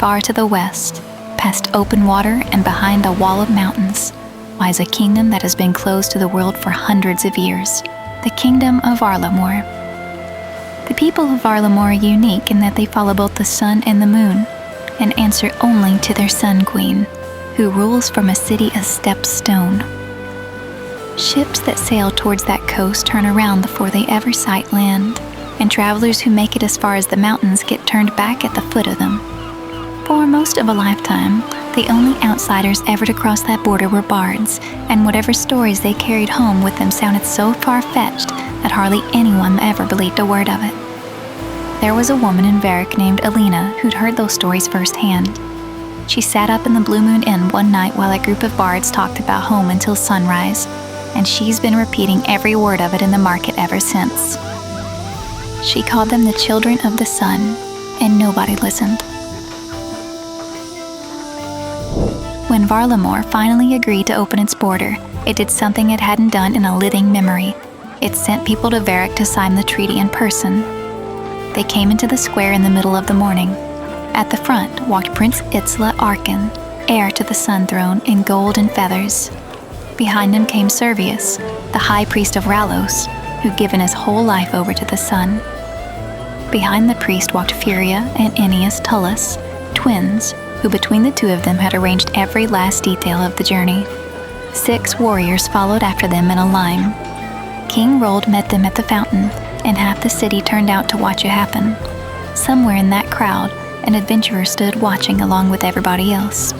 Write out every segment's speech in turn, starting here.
Far to the west, past open water and behind a wall of mountains, lies a kingdom that has been closed to the world for hundreds of years, the kingdom of Varlamor. The people of Varlamor are unique in that they follow both the sun and the moon, and answer only to their Sun Queen, who rules from a city a step's stone. Ships that sail towards that coast turn around before they ever sight land, and travelers who make it as far as the mountains get turned back at the foot of them. For most of a lifetime, the only outsiders ever to cross that border were bards, and whatever stories they carried home with them sounded so far-fetched that hardly anyone ever believed a word of it. There was a woman in Varric named Alina who'd heard those stories firsthand. She sat up in the Blue Moon Inn one night while a group of bards talked about home until sunrise, and she's been repeating every word of it in the market ever since. She called them the children of the sun, and nobody listened. When Varlamor finally agreed to open its border, it did something it hadn't done in a living memory. It sent people to Varric to sign the treaty in person. They came into the square in the middle of the morning. At the front walked Prince Itzla Arkan, heir to the Sun Throne, in gold and feathers. Behind him came Servius, the high priest of Ralos, who'd given his whole life over to the sun. Behind the priest walked Furia and Ennius Tullus, twins, who between the two of them had arranged every last detail of the journey. 6 warriors followed after them in a line. King Rold met them at the fountain, and half the city turned out to watch it happen. Somewhere in that crowd, an adventurer stood watching along with everybody else.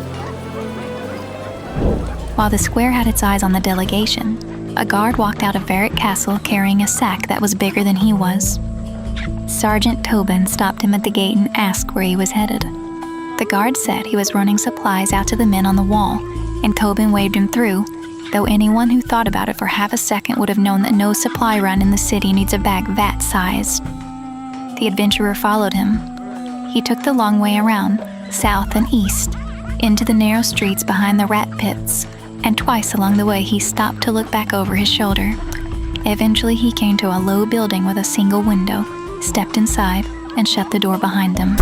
While the square had its eyes on the delegation, a guard walked out of Varric Castle carrying a sack that was bigger than he was. Sergeant Tobin stopped him at the gate and asked where he was headed. The guard said he was running supplies out to the men on the wall, and Tobin waved him through, though anyone who thought about it for half a second would have known that no supply run in the city needs a bag that size. The adventurer followed him. He took the long way around, south and east, into the narrow streets behind the rat pits, and twice along the way he stopped to look back over his shoulder. Eventually he came to a low building with a single window, stepped inside, and shut the door behind him.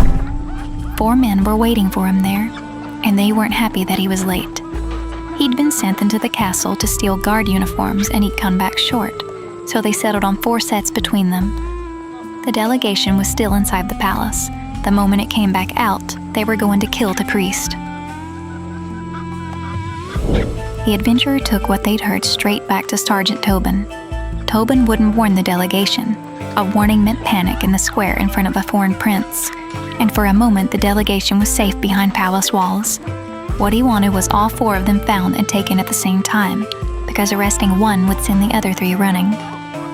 4 men were waiting for him there, and they weren't happy that he was late. He'd been sent into the castle to steal guard uniforms, and he'd come back short, so they settled on 4 sets between them. The delegation was still inside the palace. The moment it came back out, they were going to kill the priest. The adventurer took what they'd heard straight back to Sergeant Tobin. Tobin wouldn't warn the delegation. A warning meant panic in the square in front of a foreign prince, and for a moment the delegation was safe behind palace walls. What he wanted was all 4 of them found and taken at the same time, because arresting one would send the other 3 running.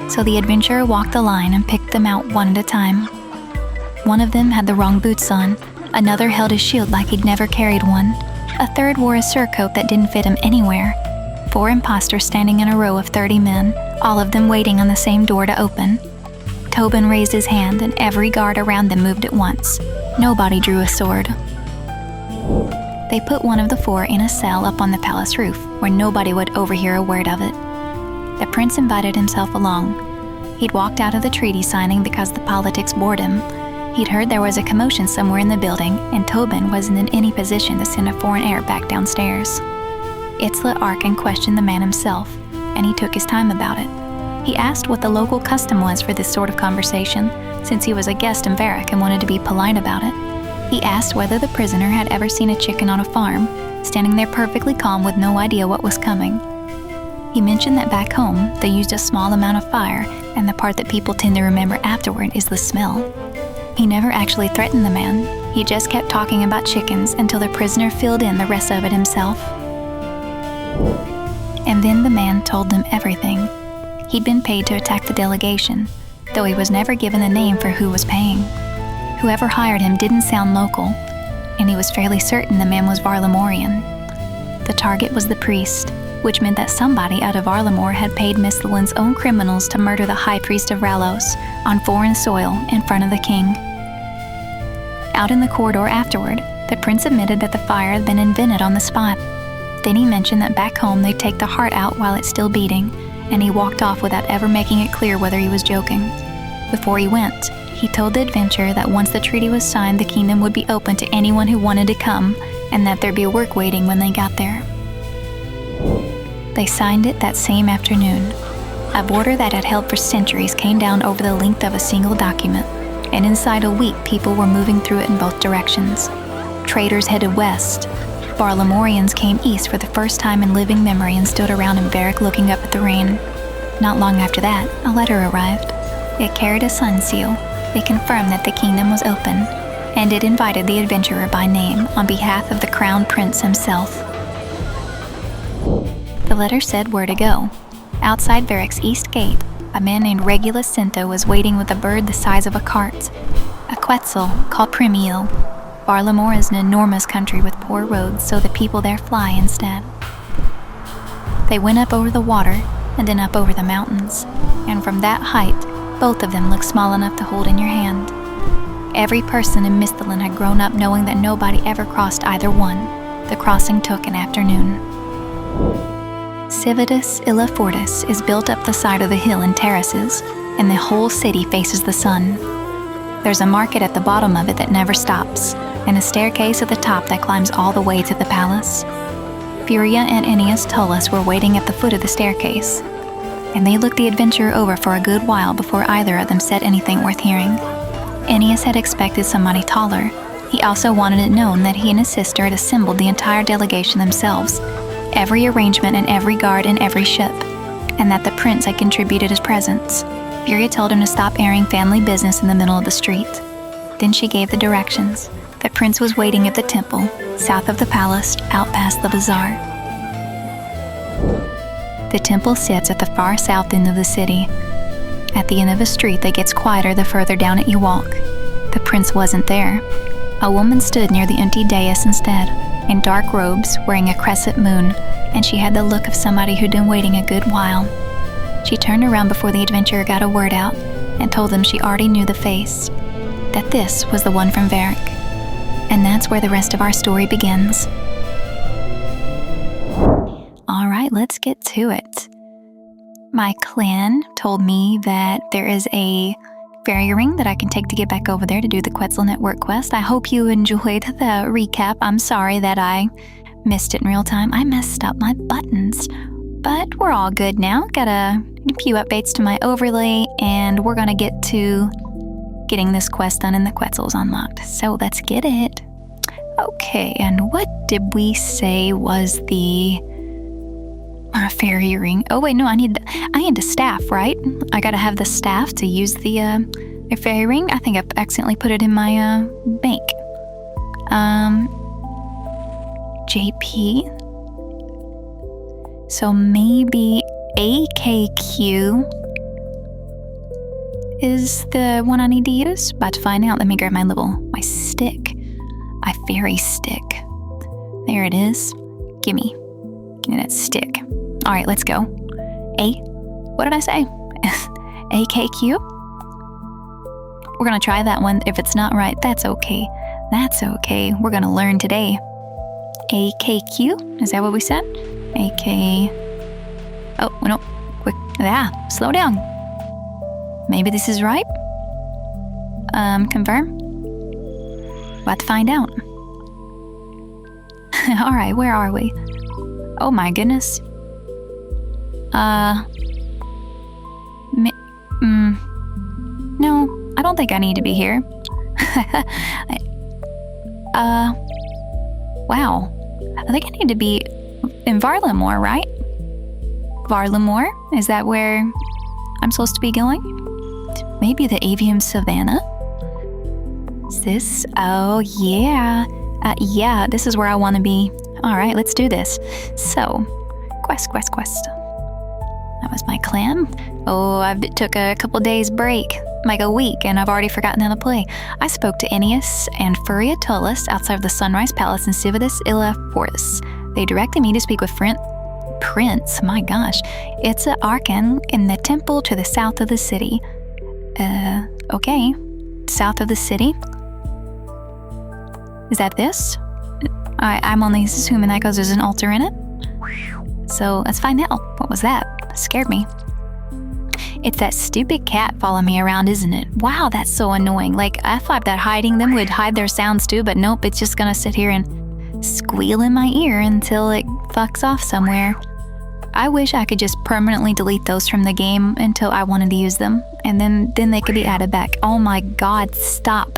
So the adventurer walked the line and picked them out one at a time. One of them had the wrong boots on, another held his shield like he'd never carried one, a third wore a surcoat that didn't fit him anywhere. 4 impostors standing in a row of 30 men, all of them waiting on the same door to open. Tobin raised his hand and every guard around them moved at once. Nobody drew a sword. They put one of the 4 in a cell up on the palace roof, where nobody would overhear a word of it. The prince invited himself along. He'd walked out of the treaty signing because the politics bored him. He'd heard there was a commotion somewhere in the building, and Tobin wasn't in any position to send a foreign heir back downstairs. Itzla Arkan questioned the man himself, and he took his time about it. He asked what the local custom was for this sort of conversation, since he was a guest in Varric and wanted to be polite about it. He asked whether the prisoner had ever seen a chicken on a farm, standing there perfectly calm with no idea what was coming. He mentioned that back home, they used a small amount of fire, and the part that people tend to remember afterward is the smell. He never actually threatened the man. He just kept talking about chickens until the prisoner filled in the rest of it himself. And then the man told them everything. He'd been paid to attack the delegation, though he was never given a name for who was paying. Whoever hired him didn't sound local, and he was fairly certain the man was Varlamorian. The target was the priest, which meant that somebody out of Varlamor had paid Miss Lynn's own criminals to murder the high priest of Ralos on foreign soil in front of the king. Out in the corridor afterward, the prince admitted that the fire had been invented on the spot. Then he mentioned that back home they'd take the heart out while it's still beating, and he walked off without ever making it clear whether he was joking. Before he went, he told the adventurer that once the treaty was signed, the kingdom would be open to anyone who wanted to come, and that there'd be work waiting when they got there. They signed it that same afternoon. A border that had held for centuries came down over the length of a single document, and inside a week people were moving through it in both directions. Traders headed west. Varlamorians came east for the first time in living memory and stood around in barrack looking up at the rain. Not long after that, a letter arrived. It carried a sun seal. It confirmed that the kingdom was open, and it invited the adventurer by name on behalf of the crown prince himself. The letter said where to go. Outside Varrick's east gate, a man named Regulus Cinto was waiting with a bird the size of a cart. A Quetzal called Primio. Varlamor is an enormous country with poor roads, so the people there fly instead. They went up over the water, and then up over the mountains, and from that height, both of them looked small enough to hold in your hand. Every person in Misthalin had grown up knowing that nobody ever crossed either one. The crossing took an afternoon. Civitas Illa Fortis is built up the side of the hill in terraces, and the whole city faces the sun. There's a market at the bottom of it that never stops, and a staircase at the top that climbs all the way to the palace. Furia and Aeneas Tullus were waiting at the foot of the staircase, and they looked the adventurer over for a good while before either of them said anything worth hearing. Aeneas had expected somebody taller. He also wanted it known that he and his sister had assembled the entire delegation themselves, every arrangement and every guard and every ship, and that the prince had contributed his presence. Furia told him to stop airing family business in the middle of the street. Then she gave the directions. The prince was waiting at the temple, south of the palace, out past the bazaar. The temple sits at the far south end of the city. At the end of a street that gets quieter the further down it you walk. The prince wasn't there. A woman stood near the empty dais instead, in dark robes, wearing a crescent moon, and she had the look of somebody who'd been waiting a good while. She turned around before the adventurer got a word out, and told them she already knew the face, that this was the one from Varrick. And that's where the rest of our story begins. All right, let's get to it. My clan told me that there is a fairy ring that I can take to get back over there to do the Quetzal Network quest. I hope you enjoyed the recap. I'm sorry that I missed it in real time. I messed up my buttons, but we're all good now. Got a few updates to my overlay, and we're gonna get to getting this quest done and the Quetzal's unlocked. So let's get it. Okay, and what did we say was the fairy ring? Oh wait, no, I need the staff, right? I gotta have the staff to use the fairy ring. I think I've accidentally put it in my bank. JP. So maybe AKQ is the one I need to use. About to find out. Let me grab my stick. My fairy stick. There it is. Gimme that stick. All right, let's go. What did I say? AKQ? We're gonna try that one. If it's not right, that's okay. That's okay. We're gonna learn today. AKQ? Is that what we said? AK. Oh, no. Quick. Slow down. Maybe this is right? Confirm? About to find out. All right, where are we? Oh my goodness. No, I don't think I need to be here. Wow. I think I need to be in Varlamor, right? Varlamor? Is that where I'm supposed to be going? Maybe the Avium Savannah? Is this? Oh, yeah. Yeah, this is where I want to be. All right, let's do this. So, quest. That was my clan. Oh, I took a couple days break, like a week, and I've already forgotten how to play. I spoke to Aeneas and Furia Tullus outside of the Sunrise Palace in Civitas Illa Fortis. They directed me to speak with Prince, my gosh. It's an Archon in the temple to the south of the city. Okay. South of the city? Is that this? I'm only assuming that because there's an altar in it. So let's find out. What was that? Scared me. It's that stupid cat following me around, isn't it? Wow, that's so annoying. Like, I thought that hiding them would hide their sounds too, but nope, it's just gonna sit here and squeal in my ear until it fucks off somewhere. I wish I could just permanently delete those from the game until I wanted to use them, and then they could be added back. Oh my god, stop.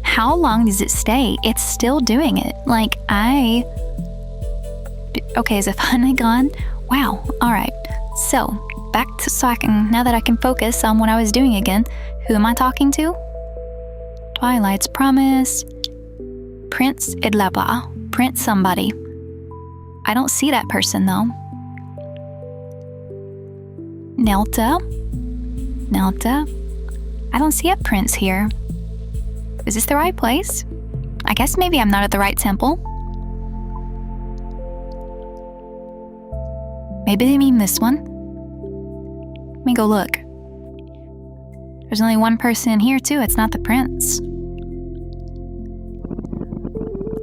How long does it stay? It's still doing it. Like, okay, is it finally gone? Wow, alright. So, now that I can focus on what I was doing again, who am I talking to? Twilight's Promise, Prince Itzla, Prince somebody. I don't see that person though. Nelta? I don't see a prince here. Is this the right place? I guess maybe I'm not at the right temple. Maybe they mean this one. Let me go look. There's only one person in here too, it's not the prince.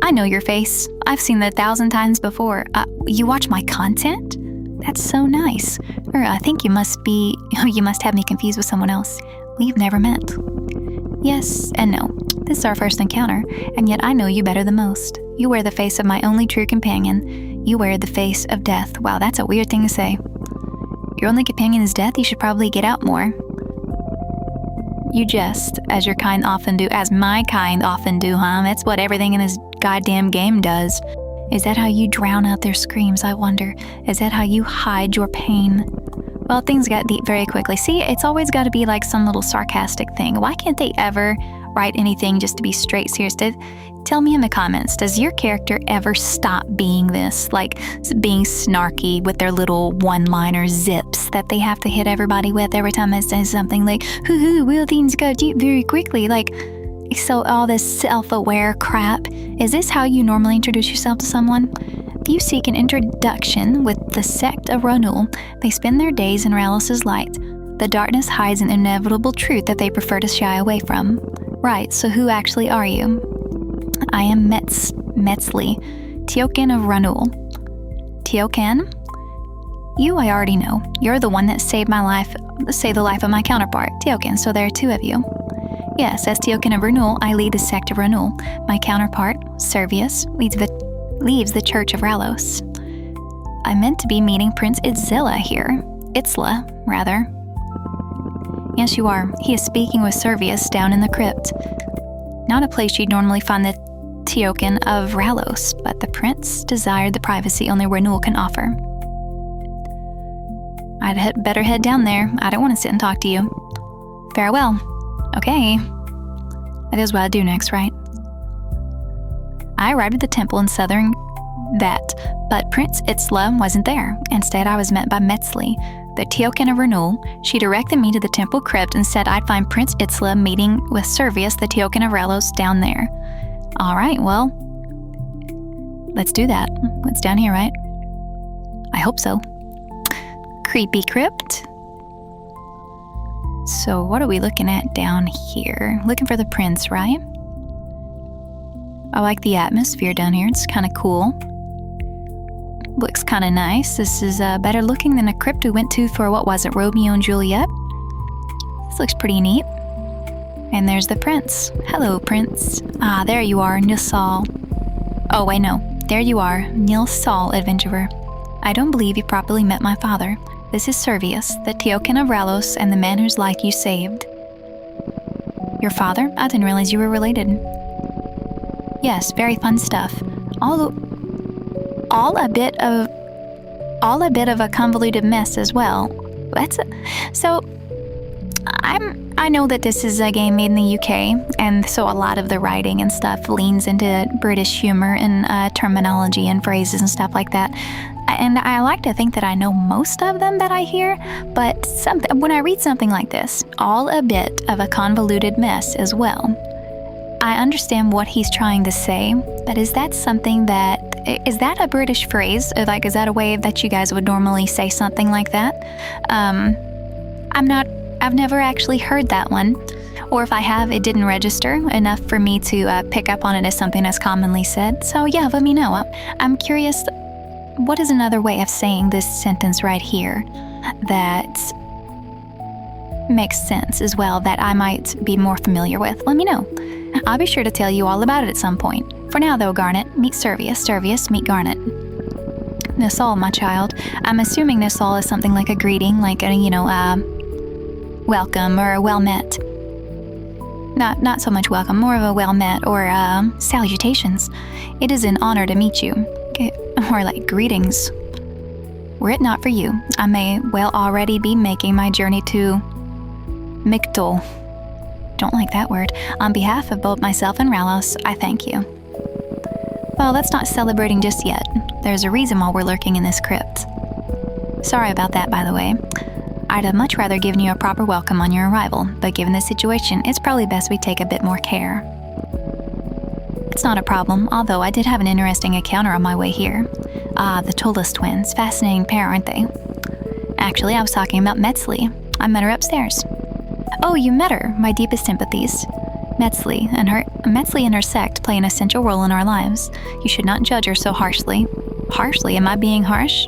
I know your face. I've seen that 1,000 times before. You watch my content? That's so nice. Or I think you must have me confused with someone else. We've never met. Yes and no. This is our first encounter, and yet I know you better than most. You wear the face of my only true companion. You wear the face of death. Wow, that's a weird thing to say. Your only companion is death? You should probably get out more. You jest, as your kind often do, as my kind often do, huh? That's what everything in this goddamn game does. Is that how you drown out their screams, I wonder? Is that how you hide your pain? Well, things got deep very quickly. See, it's always got to be like some little sarcastic thing. Why can't they ever write anything just to be straight serious? Tell me in the comments, does your character ever stop being this? Like, being snarky with their little one-liner zips that they have to hit everybody with every time it says something like, hoo-hoo, well, things got deep very quickly. Like, so all this self-aware crap. Is this how you normally introduce yourself to someone? If you seek an introduction with the sect of Ranul, they spend their days in Ralos's light. The darkness hides an inevitable truth that they prefer to shy away from. Right, so who actually are you? I am Metzli, Teokan of Ranul. Teokan? You I already know. You're the one that saved my life, the life of my counterpart, Teokan, so there are two of you. Yes, as Teokan of Ranul, I lead the sect of Ranul. My counterpart, Servius, leaves the Church of Ralos. I meant to be meeting Prince Itzla here. Itzla, rather. Yes, you are. He is speaking with Servius down in the crypt. Not a place you'd normally find the Teokan of Ralos, but the prince desired the privacy only Ranul can offer. I'd better head down there. I don't want to sit and talk to you. Farewell. Okay. That is what I do next, right? I arrived at the temple in southern but Prince Itzla wasn't there. Instead, I was met by Metzli, the Teokan of Ranul. She directed me to the temple crypt and said I'd find Prince Itzla meeting with Servius, the Teokan of Ralos, down there. All right, well, let's do that. It's down here, right? I hope so. Creepy crypt. So what are we looking at down here? Looking for the prince, right? I like the atmosphere down here. It's kind of cool. Looks kind of nice. This is better looking than a crypt we went to for, what was it, Romeo and Juliet? This looks pretty neat. And there's the prince. Hello, prince. Ah, there you are, Nilsal. Oh, wait, no. There you are, Nilsal, adventurer. I don't believe you properly met my father. This is Servius, the Teokan of Ralos, and the man whose life you saved. Your father? I didn't realize you were related. Yes, very fun stuff. All a bit of a convoluted mess as well. I know that this is a game made in the UK, and so a lot of the writing and stuff leans into British humor and terminology and phrases and stuff like that. And I like to think that I know most of them that I hear, but when I read something like this, all a bit of a convoluted mess as well, I understand what he's trying to say, but is that a British phrase? Or like, is that a way that you guys would normally say something like that? I've never actually heard that one. Or if I have, it didn't register enough for me to pick up on it as something that's commonly said. So yeah, let me know. I'm curious, what is another way of saying this sentence right here? That makes sense as well that I might be more familiar with, let me know. I'll be sure to tell you all about it at some point. For now, though, Garnet, meet Servius. Servius, meet Garnet. Nisal, my child. I'm assuming Nisal is something like a greeting, like a, welcome or a well met. Not so much welcome, more of a well met or salutations. It is an honor to meet you. More like greetings. Were it not for you, I may well already be making my journey to Mictol. Don't like that word. On behalf of both myself and Ralos, I thank you. Well, that's not celebrating just yet. There's a reason why we're lurking in this crypt. Sorry about that, by the way. I'd have much rather given you a proper welcome on your arrival, but given the situation, it's probably best we take a bit more care. It's not a problem, although I did have an interesting encounter on my way here. The Tullus twins. Fascinating pair, aren't they? Actually, I was talking about Metzli. I met her upstairs. Oh, you met her. My deepest sympathies. Metzli and her sect play an essential role in our lives. You should not judge her so harshly. Harshly? Am I being harsh?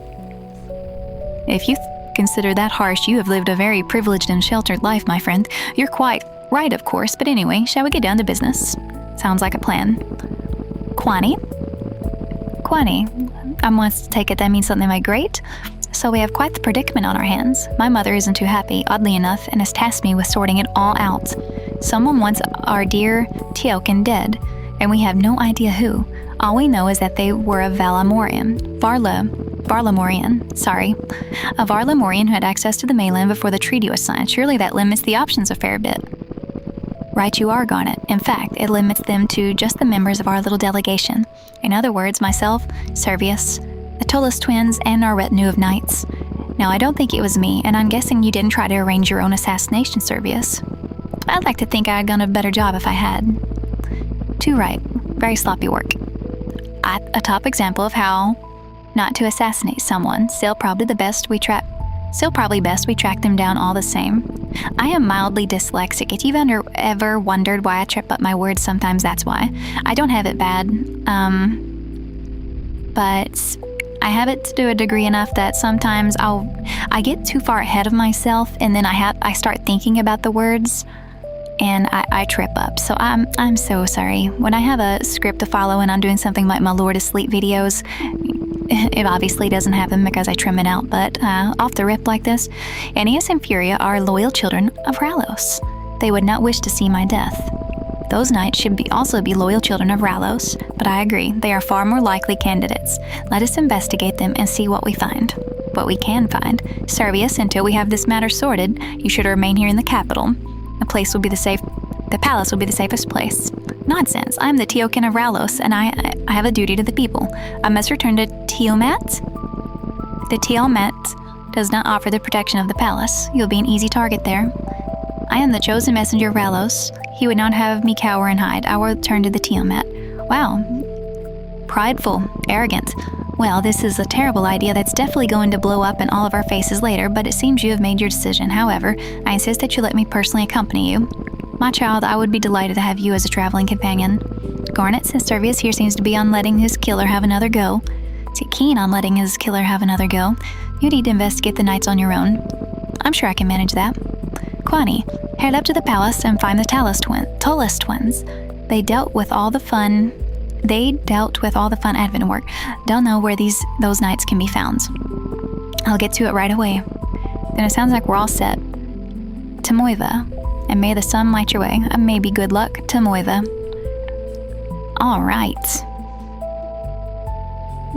If you consider that harsh, you have lived a very privileged and sheltered life, my friend. You're quite right, of course, but anyway, shall we get down to business? Sounds like a plan. Quani? I'm wants to take it that means something like great. So we have quite the predicament on our hands. My mother isn't too happy, oddly enough, and has tasked me with sorting it all out. Someone wants our dear Teokin dead, and we have no idea who. All we know is that they were a Varlamorian, a Varlamorian who had access to the mainland before the treaty was signed. Surely that limits the options a fair bit. Right you are, Garnet. In fact, it limits them to just the members of our little delegation. In other words, myself, Servius, the Tullus twins, and our retinue of knights. Now, I don't think it was me, and I'm guessing you didn't try to arrange your own assassination, Servius. I'd like to think I had done a better job if I had. Too right. Very sloppy work. A top example of how not to assassinate someone. Still probably best we track them down all the same. I am mildly dyslexic. If you've ever wondered why I trip up my words sometimes, that's why. I don't have it bad, but I have it to a degree enough that sometimes I get too far ahead of myself, and then I start thinking about the words, and I trip up. So I'm so sorry. When I have a script to follow and I'm doing something like my Lord Asleep videos, it obviously doesn't happen because I trim it out, but off the rip like this, Aeneas and Furia are loyal children of Ralos. They would not wish to see my death. Those knights should also be loyal children of Ralos, but I agree, they are far more likely candidates. Let us investigate them and see what we find. What we can find. Servius, until we have this matter sorted, you should remain here in the capital. The palace will be the safest place. Nonsense. I'm the Teokin of Ralos, and I have a duty to the people. I must return to Tiamat. The Tiamat does not offer the protection of the palace. You'll be an easy target there. I am the chosen messenger of Ralos. He would not have me cower and hide. I will return to the Tiamat. Wow. Prideful. Arrogant. Well, this is a terrible idea that's definitely going to blow up in all of our faces later, but it seems you have made your decision. However, I insist that you let me personally accompany you. My child, I would be delighted to have you as a traveling companion. Garnet, since Servius here seems to be on letting his killer have another go. Keen on letting his killer have another go. You need to investigate the knights on your own. I'm sure I can manage that. Quani, head up to the palace and find the Tullus twins. They dealt with all the fun advent work. Don't know where those knights can be found. I'll get to it right away. Then it sounds like we're all set. To Moiva. And may the sun light your way. And maybe good luck to Moiva. All right.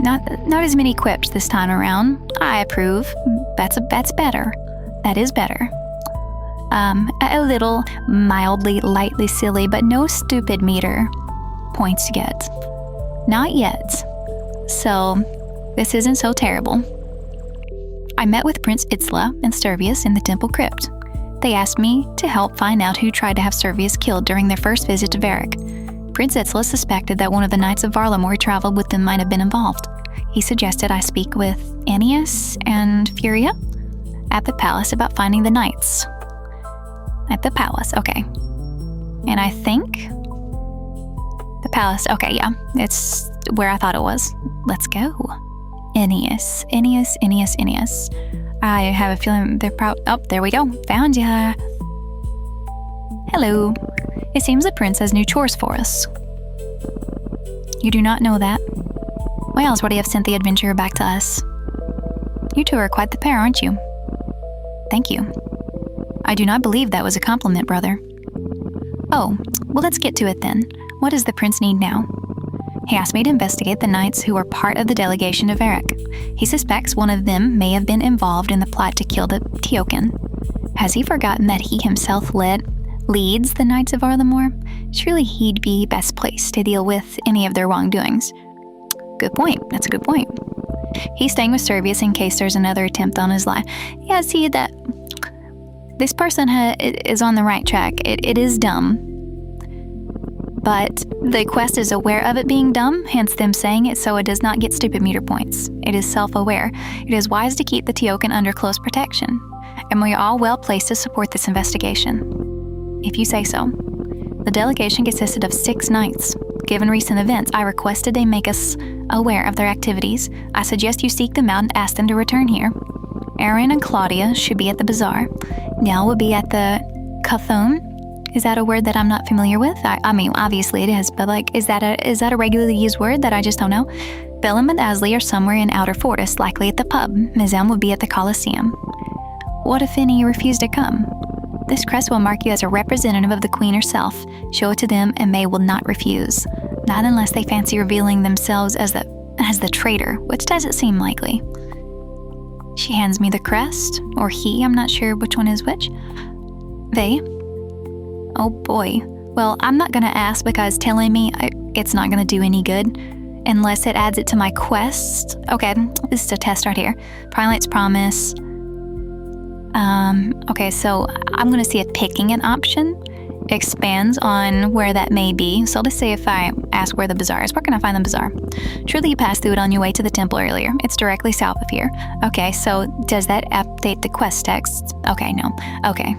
Not as many quips this time around. I approve. That's better. That is better. A little mildly, lightly silly, but no stupid meter points yet. Not yet. So, this isn't so terrible. I met with Prince Itzla and Servius in the temple crypt. They asked me to help find out who tried to have Servius killed during their first visit to Varric. Prince Itzla suspected that one of the knights of Varlamor who traveled with them might have been involved. He suggested I speak with Aeneas and Furia at the palace about finding the knights. At the palace, okay. And I think the palace, okay, yeah, it's where I thought it was. Let's go. Aeneas. I have a feeling they're there we go. Found ya. Hello. It seems the prince has new chores for us. You do not know that? Why else would he have sent the adventurer back to us? You two are quite the pair, aren't you? Thank you. I do not believe that was a compliment, brother. Oh, well, let's get to it then. What does the prince need now? He asked me to investigate the knights who were part of the delegation of Eric. He suspects one of them may have been involved in the plot to kill the Teokan. Has he forgotten that he himself leads the Knights of Varlamor? Surely he'd be best placed to deal with any of their wrongdoings. Good point. That's a good point. He's staying with Servius in case there's another attempt on his life. Yeah, see, that this person is on the right track. It is dumb. But the quest is aware of it being dumb, hence them saying it, so it does not get stupid meter points. It is self-aware. It is wise to keep the Teokan under close protection. And we are all well placed to support this investigation. If you say so. The delegation consisted of 6 knights. Given recent events, I requested they make us aware of their activities. I suggest you seek them out and ask them to return here. Aaron and Claudia should be at the Bazaar. Nell will be at the Cothon. Is that a word that I'm not familiar with? I mean, obviously it is, but is that a regularly used word that I just don't know? Bellum and Asley are somewhere in Outer Fortis, likely at the pub. Mizem will be at the Colosseum. What if any refuse to come? This crest will mark you as a representative of the Queen herself. Show it to them and they will not refuse. Not unless they fancy revealing themselves as the traitor, which doesn't seem likely. She hands me the crest, or he, I'm not sure which one is which. They. Oh boy. Well, I'm not gonna ask because telling me it's not gonna do any good unless it adds it to my quest. Okay, this is a test right here. Twilight's Promise. Okay, so I'm gonna see if picking an option expands on where that may be. So let's say if I ask where the Bazaar is, where can I find the Bazaar? Surely you passed through it on your way to the temple earlier. It's directly south of here. Okay, so does that update the quest text? Okay, no. Okay.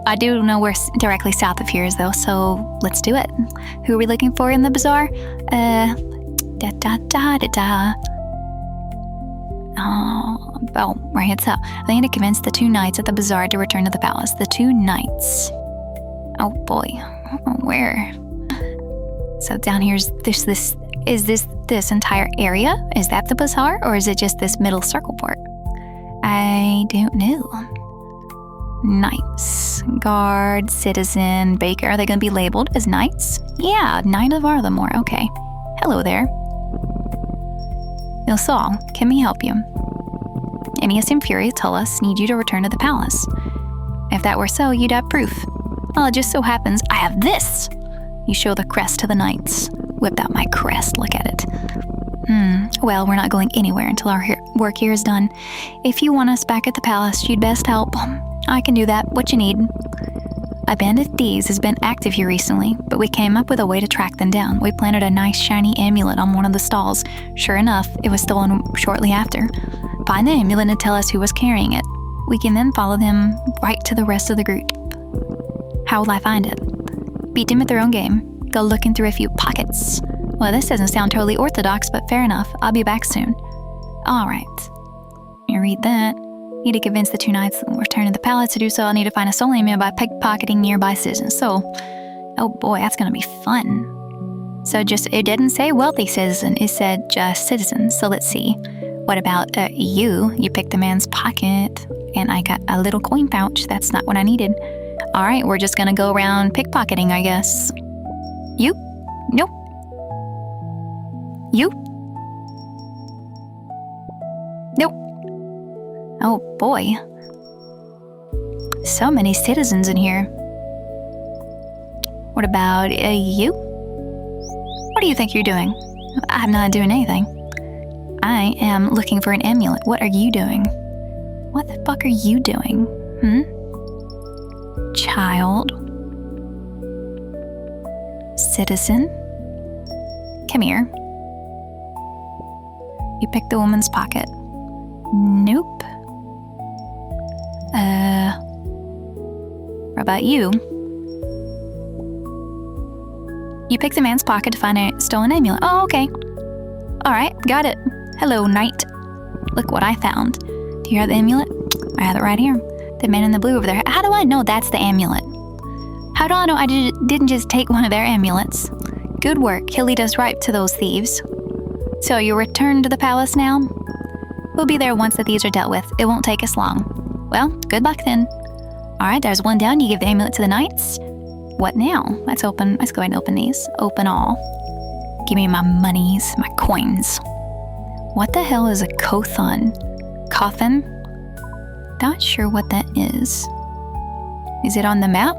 I do know where directly south of here is though, so let's do it. Who are we looking for in the Bazaar? Oh, right, it's up. I need to convince the 2 knights at the Bazaar to return to the palace. The 2 knights. Oh boy, where? So down here's this entire area? Is that the Bazaar, or is it just this middle circle part? I don't know. Knights, guard, citizen, baker. Are they going to be labeled as knights? Yeah, Knight of Varlamor. Okay. Hello there. Saul, can we help you? Aeneas and Fury Tullus need you to return to the palace. If that were so, you'd have proof. Well, it just so happens I have this. You show the crest to the knights. Whipped out my crest, look at it. Well, we're not going anywhere until our work here is done. If you want us back at the palace, you'd best help. I can do that. What you need? A band of thieves has been active here recently, but we came up with a way to track them down. We planted a nice shiny amulet on one of the stalls. Sure enough, it was stolen shortly after. Find the amulet and tell us who was carrying it. We can then follow them right to the rest of the group. How will I find it? Beat them at their own game. Go looking through a few pockets. Well, this doesn't sound totally orthodox, but fair enough. I'll be back soon. All right. You read that. Need to convince the 2 knights to return to the palace. To do so, I'll need to find a stolen amulet by pickpocketing nearby citizens. So, oh boy, that's gonna be fun. So it didn't say wealthy citizen, it said just citizens. So let's see. What about you? You picked the man's pocket, and I got a little coin pouch. That's not what I needed. All right, we're just gonna go around pickpocketing, I guess. You? Nope. You? Nope. Oh boy. So many citizens in here. What about you? What do you think you're doing? I'm not doing anything. I am looking for an amulet. What are you doing? What the fuck are you doing? Child. Citizen. Come here. You picked the woman's pocket. Nope. What about you? You picked the man's pocket to find a stolen amulet. Oh, okay. All right, got it. Hello, knight. Look what I found. Do Do you have the amulet? I have it right here. The man in the blue over there. How do I know that's the amulet? How do I know I didn't just take one of their amulets? Good work. He'll lead us right to those thieves. So you return to the palace now? We'll be there once the thieves are dealt with. It won't take us long. Well, good luck then. Alright, there's one down. You give the amulet to the knights. What now? Let's go ahead and open these. Open all. Give me my monies, my coins. What the hell is a Cothon? Cothon? Not sure what that is. Is it on the map?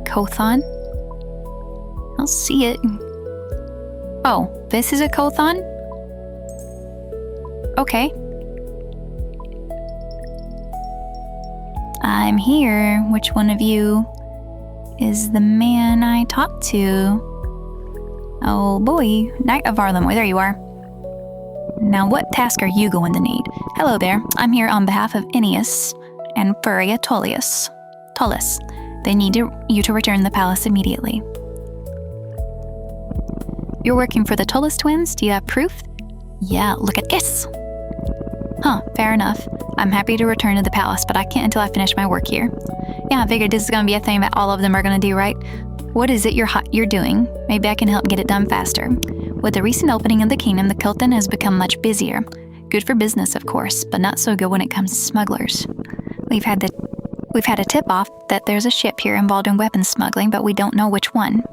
Cothon? I'll see it. Oh, this is a Cothon? Okay. I'm here. Which one of you is the man I talked to? Oh boy, Knight of Varlamorian, there you are. Now what task are you going to need? Hello there, I'm here on behalf of Aeneas and Furia Tullus. They need you to return the palace immediately. You're working for the Tullus twins? Do you have proof? Yeah, look at this. Huh, fair enough. I'm happy to return to the palace, but I can't until I finish my work here. Yeah, I figured this is gonna be a thing that all of them are gonna do, right? What is it you're doing? Maybe I can help get it done faster. With the recent opening of the kingdom, the Cothon has become much busier. Good for business, of course, but not so good when it comes to smugglers. We've had a tip-off that there's a ship here involved in weapons smuggling, but we don't know which one.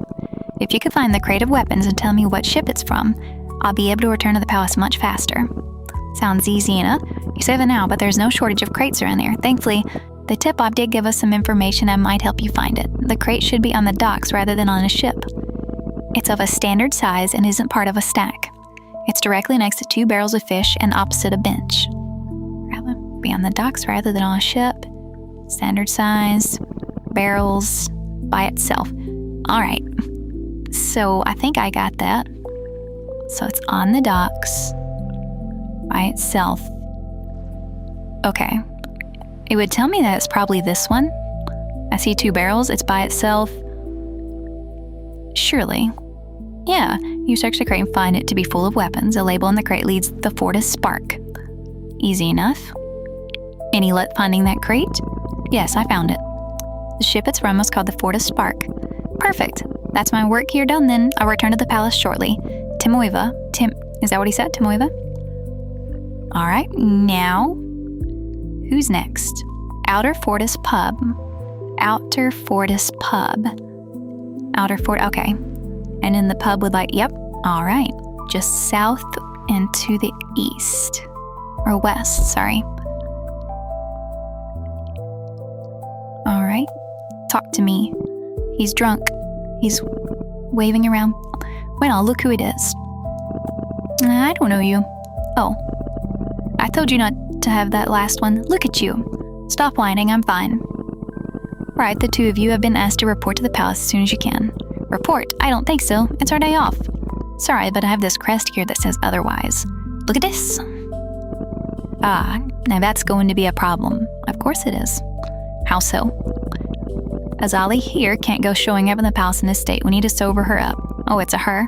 If you could find the crate of weapons and tell me what ship it's from, I'll be able to return to the palace much faster. Sounds easy enough. You say that now, but there's no shortage of crates around here. Thankfully, the tip-off did give us some information that might help you find it. The crate should be on the docks rather than on a ship. It's of a standard size and isn't part of a stack. It's directly next to 2 barrels of fish and opposite a bench. Rather be on the docks rather than on a ship. Standard size, barrels, by itself. Alright, so I think I got that. So it's on the docks, by itself. Okay. It would tell me that it's probably this one. I see 2 barrels, it's by itself. Surely. Yeah, you search the crate and find it to be full of weapons. A label on the crate leads the Fortis Spark. Easy enough. Any luck finding that crate? Yes, I found it. The ship it's from was called the Fortis Spark. Perfect. That's my work here done then. I'll return to the palace shortly. Is that what he said? Timoiva? Alright, now, who's next? Outer Fortis Pub. Okay. And in the pub with yep, alright. Just south and to the east. Or west, sorry. Alright, talk to me. He's drunk. He's waving around. Well, look who it is. I don't know you. Oh. I told you not to have that last one. Look at you. Stop whining, I'm fine. Right, the 2 of you have been asked to report to the palace as soon as you can. Report? I don't think so. It's our day off. Sorry, but I have this crest here that says otherwise. Look at this. Ah, now that's going to be a problem. Of course it is. How so? Azali here can't go showing up in the palace in this state. We need to sober her up. Oh, it's a her?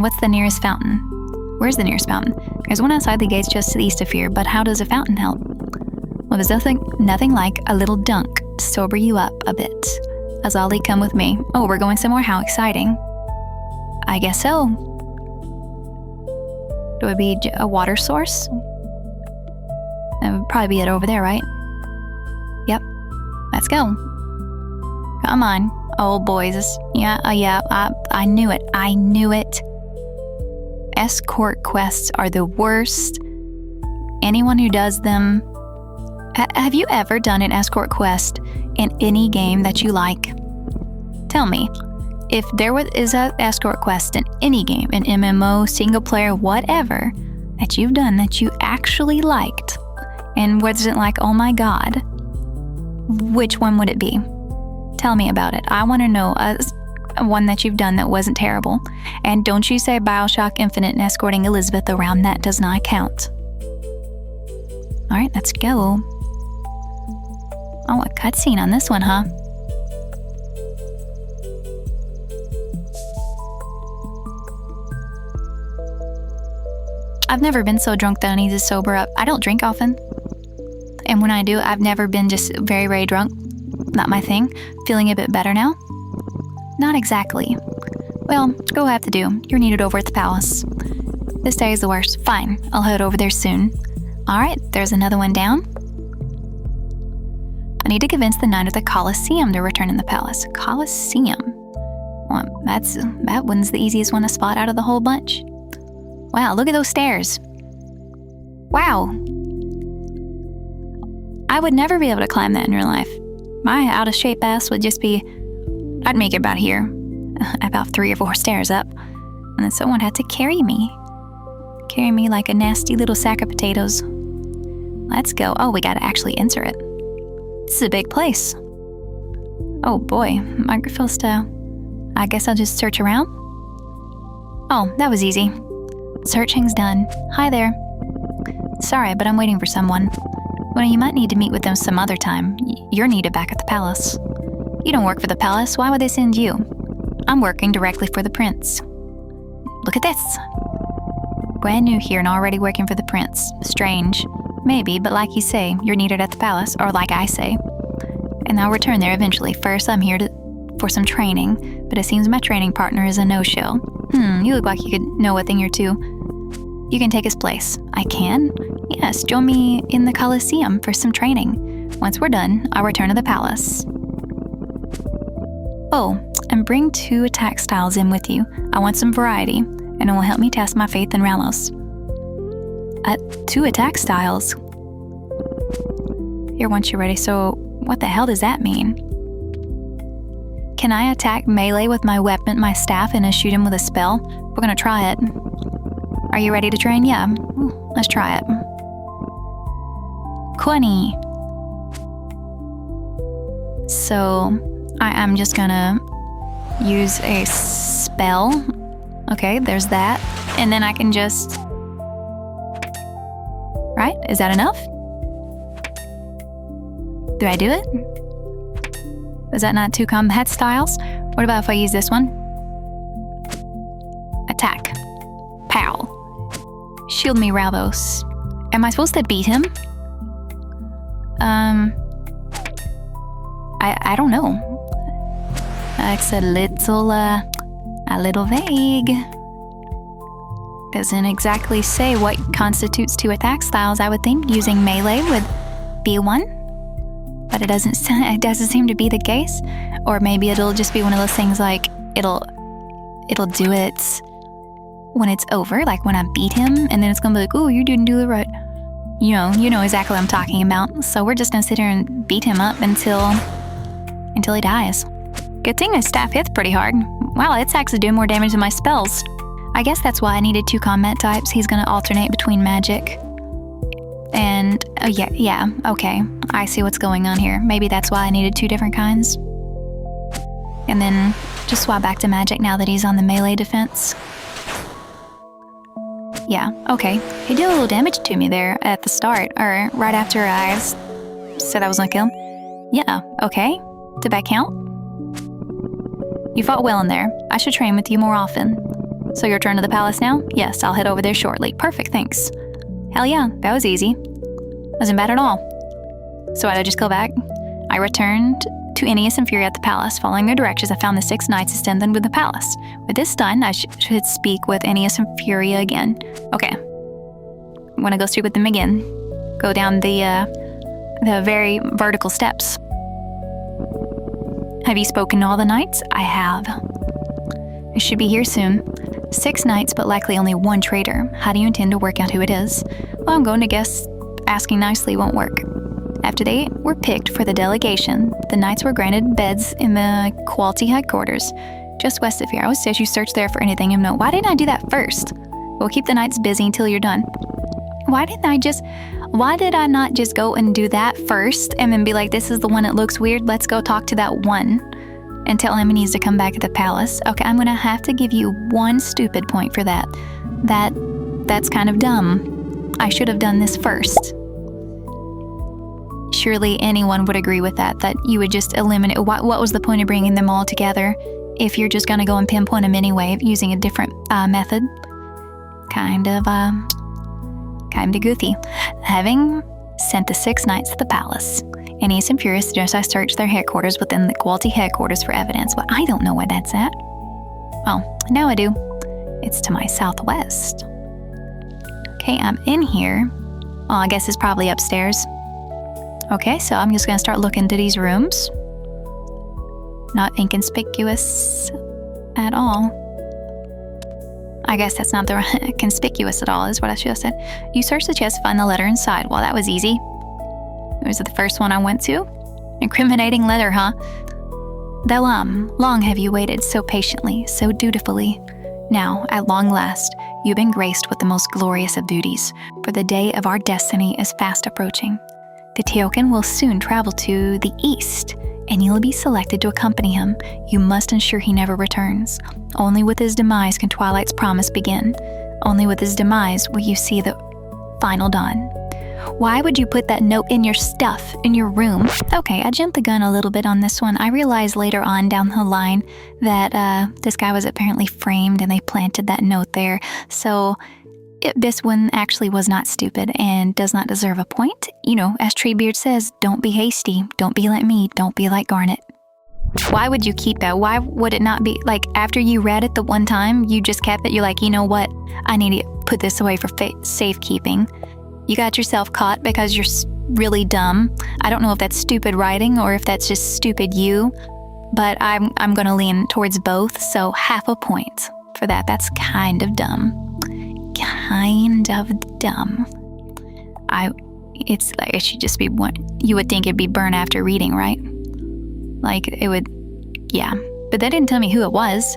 What's the nearest fountain? Where's the nearest fountain? There's one outside the gates just to the east of here, but how does a fountain help? Well, there's nothing like a little dunk to sober you up a bit. Azali, come with me. Oh, we're going somewhere? How exciting. I guess so. Do it be a water source? That would probably be it over there, right? Yep. Let's go. Come on. Oh, boys. Yeah, I knew it. Escort quests are the worst. Anyone who does them... have you ever done an escort quest in any game that you like? Tell me, if there is an escort quest in any game, an MMO, single player, whatever, that you've done that you actually liked, and wasn't like, oh my god, which one would it be? Tell me about it. I want to know one that you've done that wasn't terrible. And don't you say Bioshock Infinite and escorting Elizabeth around. That does not count. Alright, let's go. Oh, a cutscene on this one, huh? I've never been so drunk that I need to sober up. I don't drink often. And when I do, I've never been just very, very drunk. Not my thing. Feeling a bit better now? Not exactly. Well, go have to do. You're needed over at the palace. This day is the worst. Fine, I'll head over there soon. Alright, there's another one down. I need to convince the knight of the Colosseum to return in the palace. Colosseum? Well, that one's the easiest one to spot out of the whole bunch. Wow, look at those stairs. Wow. I would never be able to climb that in real life. My out-of-shape ass would just be... I'd make it about here. About 3 or 4 stairs up. And then someone had to carry me. Carry me like a nasty little sack of potatoes. Let's go. Oh, we gotta actually enter it. This is a big place. Oh boy, I guess I'll just search around. Oh, that was easy. Searching's done. Hi there. Sorry, but I'm waiting for someone. Well, you might need to meet with them some other time. You're needed back at the palace. You don't work for the palace. Why would they send you? I'm working directly for the prince. Look at this. Brand new here and already working for the prince. Strange. Maybe, but like you say, you're needed at the palace, or like I say. And I'll return there eventually. First, I'm here for some training, but it seems my training partner is a no-show. You look like you could know a thing or two. You can take his place. I can? Yes, join me in the Colosseum for some training. Once we're done, I'll return to the palace. Oh, and bring 2 attack styles in with you. I want some variety, and it will help me test my faith in Ralos. 2 attack styles? Here, once you're ready, so what the hell does that mean? Can I attack melee with my weapon, my staff, and shoot him with a spell? We're gonna try it. Are you ready to train? Yeah, let's try it. 20. So, I'm just gonna use a spell. Okay, there's that. And then I can just... Right? Is that enough? Do I do it? Is that not 2 combat styles? What about if I use this one? Attack. Pow. Shield me, Ravos. Am I supposed to beat him? I don't know. It's a little vague. Doesn't exactly say what constitutes 2 attack styles. I would think using melee would be one, but it doesn't seem to be the case. Or maybe it'll just be one of those things like it'll do it when it's over, like when I beat him, and then it's gonna be like, oh, you didn't do it right. You know exactly what I'm talking about. So we're just gonna sit here and beat him up until he dies. Good thing his staff hits pretty hard. Wow, its axe is doing more damage than my spells. I guess that's why I needed 2 combat types. He's gonna alternate between magic and yeah, okay. I see what's going on here. Maybe that's why I needed 2 different kinds. And then just swap back to magic now that he's on the melee defense. Yeah, okay. He did a little damage to me there at the start, or right after I said I was gonna kill him. Yeah, okay. Did that count? You fought well in there. I should train with you more often. So your return to the palace now? Yes, I'll head over there shortly. Perfect, thanks. Hell yeah, that was easy. Wasn't bad at all. So why'd I just go back? I returned to Aeneas and Fury at the palace. Following their directions, I found the 6 knights assembled with the palace. With this done, I should speak with Aeneas and Fury again. Okay. I'm gonna go speak with them again. Go down the very vertical steps. Have you spoken to all the knights? I have. I should be here soon. 6 knights, but likely only 1 traitor. How do you intend to work out who it is? Well, I'm going to guess asking nicely won't work. After they were picked for the delegation, the knights were granted beds in the Quality headquarters, just west of here. I would suggest you search there for anything of note. Why didn't I do that first? We'll keep the knights busy until you're done. Why did I not just go and do that first and then be like, this is the one that looks weird, let's go talk to that one and tell him he needs to come back to the palace. Okay, I'm gonna have to give you 1 stupid point for that. That's kind of dumb. I should have done this first. Surely anyone would agree with that you would just eliminate. What was the point of bringing them all together if you're just gonna go and pinpoint them anyway using a different method? Kind of Came to Guthi, having sent the 6 knights to the palace. And East and Furious suggest I search their headquarters within the Quality headquarters for evidence. Well, I don't know where that's at. Oh, now I do. It's to my southwest. Okay, I'm in here. Well, I guess it's probably upstairs. Okay, so I'm just gonna start looking to these rooms. Not inconspicuous at all. I guess that's not the conspicuous at all, is what I should have said. You search the chest to find the letter inside. Well, that was easy. It was the first one I went to. Incriminating letter, huh? Varlam, long have you waited so patiently, so dutifully. Now, at long last, you've been graced with the most glorious of duties, for the day of our destiny is fast approaching. The Teokan will soon travel to the east, and you'll be selected to accompany him. You must ensure he never returns. Only with his demise can Twilight's promise begin. Only with his demise will you see the final dawn. Why would you put that note in your stuff, in your room? Okay, I jumped the gun a little bit on this one. I realized later on down the line that this guy was apparently framed and they planted that note there. So this one actually was not stupid and does not deserve a point. You know, as Treebeard says, don't be hasty. Don't be like me. Don't be like Garnet. Why would you keep that? Why would it not be, like, after you read it the one time, you just kept it? You're like, you know what? I need to put this away for safekeeping. You got yourself caught because you're really dumb. I don't know if that's stupid writing or if that's just stupid you, but I'm going to lean towards both, so half a point for that. That's kind of dumb. Kind of dumb. It should just be one. You would think it'd be burnt after reading, right? Like, it would, yeah. But they didn't tell me who it was.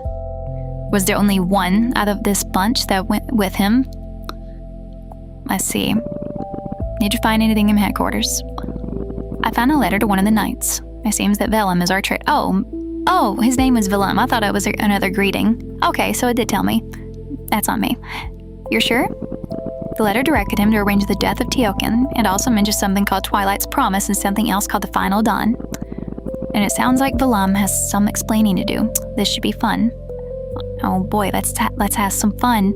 Was there only one out of this bunch that went with him? Let's see. Did you find anything in headquarters? I found a letter to one of the knights. It seems that Varlam is our traitor. Oh, his name was Varlam. I thought it was another greeting. Okay, so it did tell me. That's on me. You're sure? The letter directed him to arrange the death of Teokan, and also mentioned something called Twilight's Promise and something else called the Final Dawn. And it sounds like Varlam has some explaining to do. This should be fun. Oh boy, let's have some fun.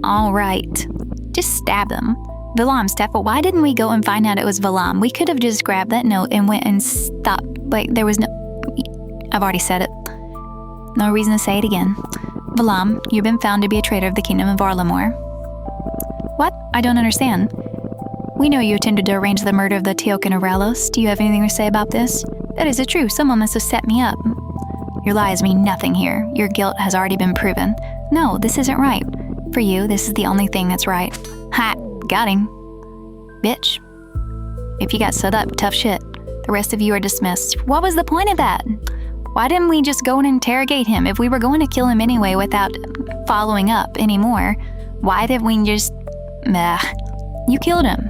All right. Just stab them. Varlam, Steph, why didn't we go and find out it was Varlam? We could have just grabbed that note and went and stopped. Like, there was no... I've already said it. No reason to say it again. Varlam, you've been found to be a traitor of the kingdom of Varlamor. What? I don't understand. We know you attempted to arrange the murder of the Teokan Aurelos. Do you have anything to say about this? That is true. Someone must have set me up. Your lies mean nothing here. Your guilt has already been proven. No, this isn't right. For you, this is the only thing that's right. Ha! Got him. Bitch. If you got set up, tough shit. The rest of you are dismissed. What was the point of that? Why didn't we just go and interrogate him? If we were going to kill him anyway without following up anymore, why did we just... Meh. You killed him.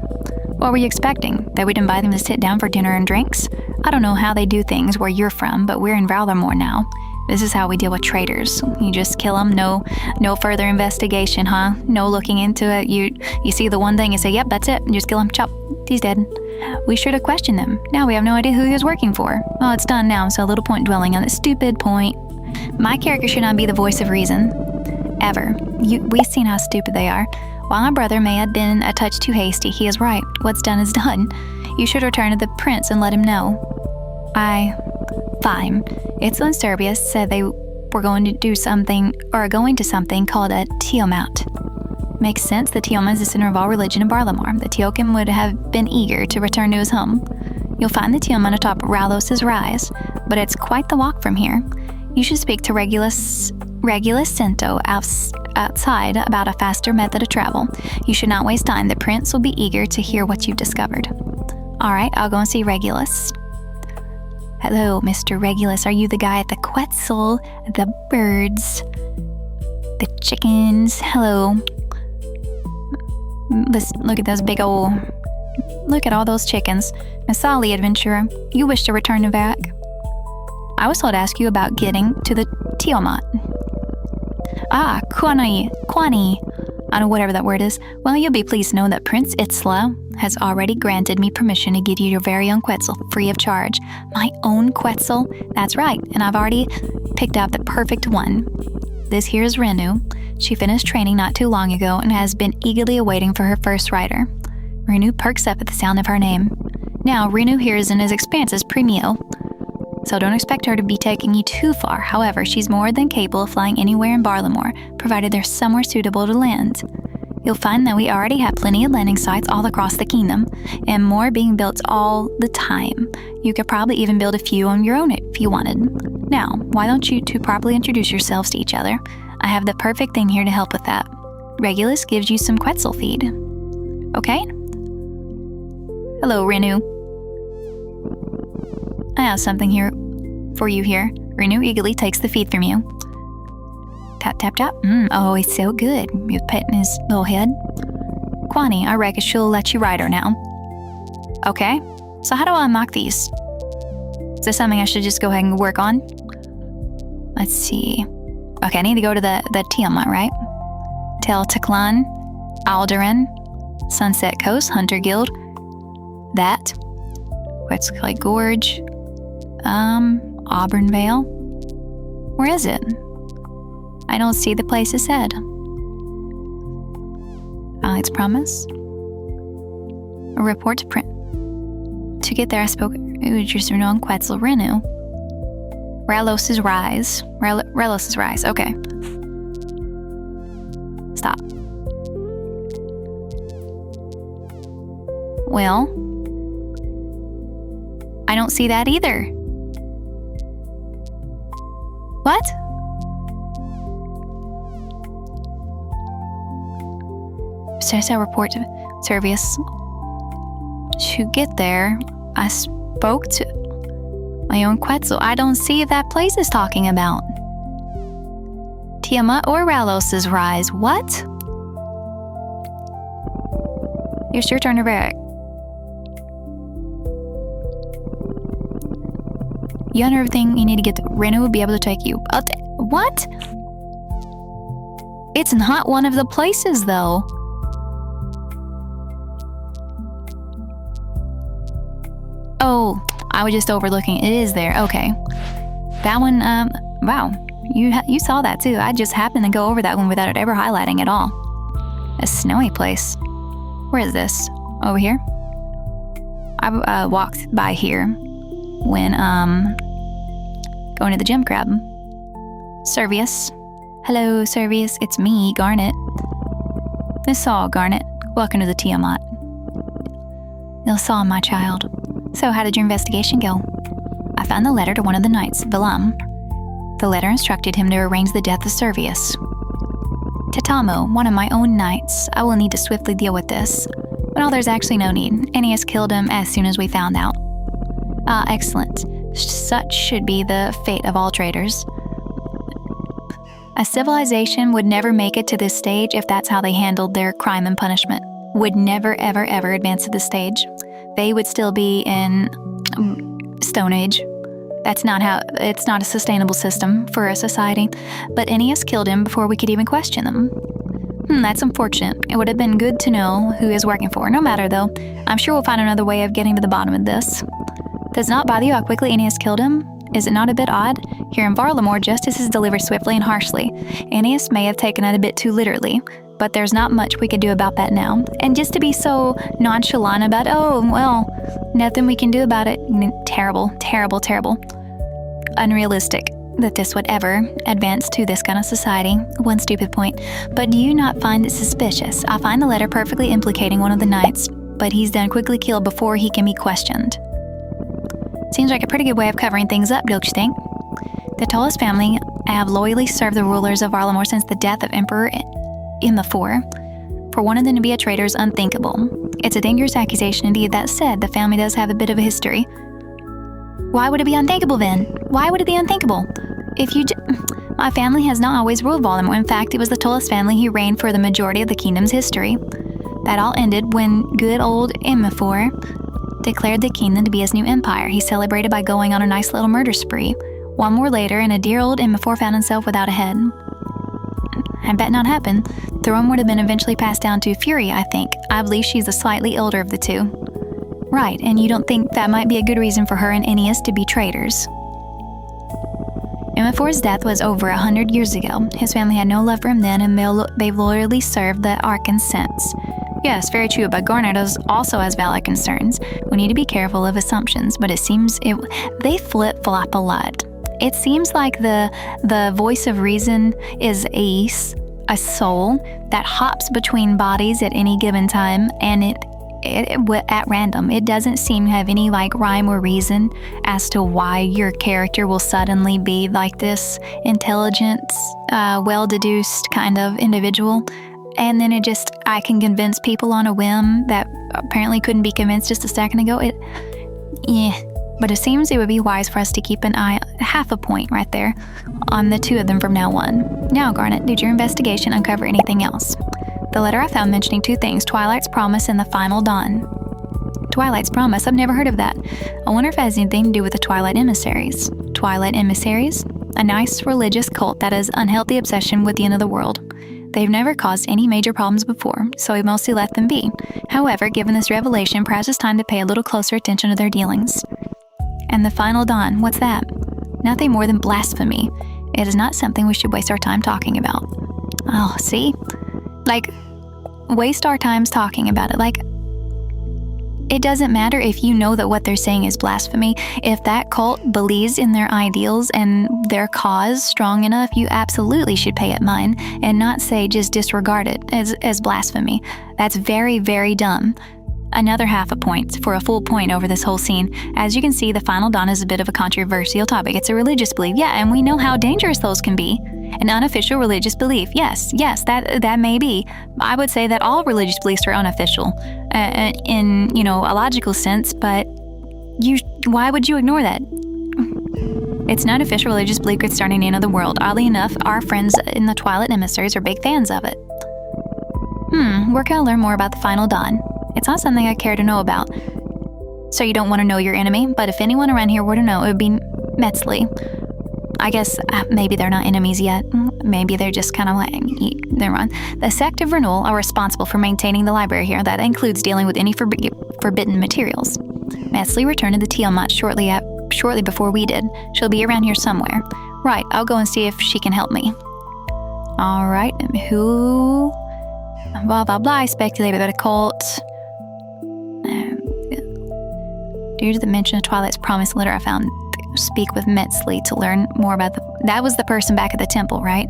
What were you expecting? That we'd invite him to sit down for dinner and drinks? I don't know how they do things where you're from, but we're in Varlamor now. This is how we deal with traitors. You just kill them, no further investigation, huh? No looking into it. You see the one thing and say, yep, that's it. And just kill him, chop. He's dead. We should have questioned him. Now we have no idea who he was working for. Well, it's done now, so little point dwelling on this stupid point. My character should not be the voice of reason. Ever. We've seen how stupid they are. While my brother may have been a touch too hasty, he is right. What's done is done. You should return to the prince and let him know. Fine. Itzla and Serbius said they were going to something called a Tiamat. Makes sense. The Tiamat is the center of all religion in Varlamor. The Teokan would have been eager to return to his home. You'll find the Tiamat atop Ralos's Rise, but it's quite the walk from here. You should speak to Regulus Cento outside about a faster method of travel. You should not waste time. The prince will be eager to hear what you've discovered. All right, I'll go and see Regulus. Hello, Mr. Regulus. Are you the guy at the Quetzal? The birds. The chickens. Hello. Look at those big old... Look at all those chickens. Masali, adventurer. You wish to return to Vac? I was told to ask you about getting to the Tiamat. Kwani. I don't know whatever that word is. Well, you'll be pleased to know that Prince Itzla has already granted me permission to give you your very own Quetzal free of charge. My own Quetzal? That's right, and I've already picked out the perfect one. this here is Renu. She finished training not too long ago and has been eagerly awaiting for her first rider. Renu perks up at the sound of her name. Now, Renu here is in as expanse as Premio, so don't expect her to be taking you too far. However, she's more than capable of flying anywhere in Varlamor, provided there's somewhere suitable to land. You'll find that we already have plenty of landing sites all across the kingdom, and more being built all the time. You could probably even build a few on your own if you wanted. Now, why don't you two properly introduce yourselves to each other? I have the perfect thing here to help with that. Regulus gives you some Quetzal feed. Okay? Hello, Renu. I have something here for you here. Renu eagerly takes the feed from you. Tap, tap, tap. Oh, it's so good. You're petting his little head. Kwani, I reckon she'll let you ride her now. Okay, so how do I unlock these? Is this something I should just go ahead and work on? Let's see. Okay, I need to go to the Tiamat, right? Tel Teklan, Alderan, Sunset Coast, Hunter Guild. That. Quetzal Gorge. Auburn Vale. Where is it? I don't see the place it said. Alex Promise. A report to print. To get there, I spoke just on Quetzal Renu. Ralos's Rise. Ralos's Rise. Okay. Stop. Well, I don't see that either. What? Says I report to Servius. To get there, I spoke to my own Quetzal. I don't see if that place is talking about. Tiamat or Ralos's Rise. What? It's your turn to back. You know everything you need to get to. Renu will be able to take you. What? It's not one of the places, though. Oh, I was just overlooking. It is there. Okay. That one, wow. You saw that too. I just happened to go over that one without it ever highlighting at all. A snowy place. Where is this? Over here? I walked by here when, going to the gym crab. Servius. Hello, Servius. It's me, Garnet. This all, Garnet. Welcome to the Tiamat. Ilsa, my child. So, how did your investigation go? I found the letter to one of the knights, Vilam. The letter instructed him to arrange the death of Servius. Tatamo, one of my own knights. I will need to swiftly deal with this. Well, there's actually no need. Ennius killed him as soon as we found out. Ah, excellent. Such should be the fate of all traitors. A civilization would never make it to this stage if that's how they handled their crime and punishment. Would never, ever, ever advance to this stage. They would still be in Stone Age. It's not a sustainable system for a society. But Ennius killed him before we could even question them. That's unfortunate. It would have been good to know who he is working for. No matter, though. I'm sure we'll find another way of getting to the bottom of this. Does it not bother you how quickly Ennius killed him? Is it not a bit odd? Here in Varlamor, justice is delivered swiftly and harshly. Ennius may have taken it a bit too literally, but there's not much we could do about that now. And just to be so nonchalant about, oh, well, nothing we can do about it. Terrible, terrible, terrible. Unrealistic that this would ever advance to this kind of society. One stupid point. But do you not find it suspicious? I find the letter perfectly implicating one of the knights, but he's done quickly killed before he can be questioned. Seems like a pretty good way of covering things up, don't you think? The Tullus family have loyally served the rulers of Varlamor since the death of Emperor Immafor. For one of them to be a traitor is unthinkable. It's a dangerous accusation indeed. That said, the family does have a bit of a history. Why would it be unthinkable then? Why would it be unthinkable? My family has not always ruled Varlamor. In fact, it was the Tullus family who reigned for the majority of the kingdom's history. That all ended when good old Immafor declared the kingdom to be his new empire. He celebrated by going on a nice little murder spree. One more later, and a dear old Immafor found himself without a head. I bet not happen. The throne would have been eventually passed down to Fury, I think. I believe she's the slightly older of the two. Right, and you don't think that might be a good reason for her and Ennius to be traitors? M4's death was over 100 years ago. His family had no love for him then, and they've loyally served the Archons since. Yes, very true, but Garnet also has valid concerns. We need to be careful of assumptions, but it seems they flip-flop a lot. It seems like the voice of reason is a soul that hops between bodies at any given time, and it at random. It doesn't seem to have any like rhyme or reason as to why your character will suddenly be like this intelligent, well-deduced kind of individual. And then I can convince people on a whim that apparently couldn't be convinced just a second ago. But it seems it would be wise for us to keep an eye, half a point right there, on the two of them from now on. Now, Garnet, did your investigation uncover anything else? The letter I found mentioning two things, Twilight's Promise and the Final Dawn. Twilight's Promise? I've never heard of that. I wonder if it has anything to do with the Twilight Emissaries. Twilight Emissaries? A nice religious cult that has unhealthy obsession with the end of the world. They've never caused any major problems before, so we mostly let them be. However, given this revelation, perhaps it's time to pay a little closer attention to their dealings. And the Final Dawn, what's that? Nothing more than blasphemy. It is not something we should waste our time talking about. Oh, see? Like, waste our times talking about it. Like, it doesn't matter if you know that what they're saying is blasphemy. If that cult believes in their ideals and their cause strong enough, you absolutely should pay it mind and not say just disregard it as blasphemy. That's very, very dumb. Another half a point for a full point over this whole scene. As you can see, the Final Dawn is a bit of a controversial topic. It's a religious belief, yeah, and we know how dangerous those can be. An unofficial religious belief, yes, that may be. I would say that all religious beliefs are unofficial, in a logical sense. But why would you ignore that? It's an unofficial religious belief concerning the end of the world. Oddly enough, our friends in the Twilight Emissaries are big fans of it. Where can I learn more about the Final Dawn? It's not something I care to know about. So you don't want to know your enemy, but if anyone around here were to know, it would be Metzli. I guess maybe they're not enemies yet. Maybe they're just kind of like, they're wrong. The sect of Renewal are responsible for maintaining the library here. That includes dealing with any forbidden materials. Metzli returned to the Tiamat shortly before we did. She'll be around here somewhere. Right, I'll go and see if she can help me. All right, who? Blah, blah, blah. I speculated about a cult. Due to the mention of Twilight's Promise letter I found, speak with Metzli to learn more about that was the person back at the temple, right?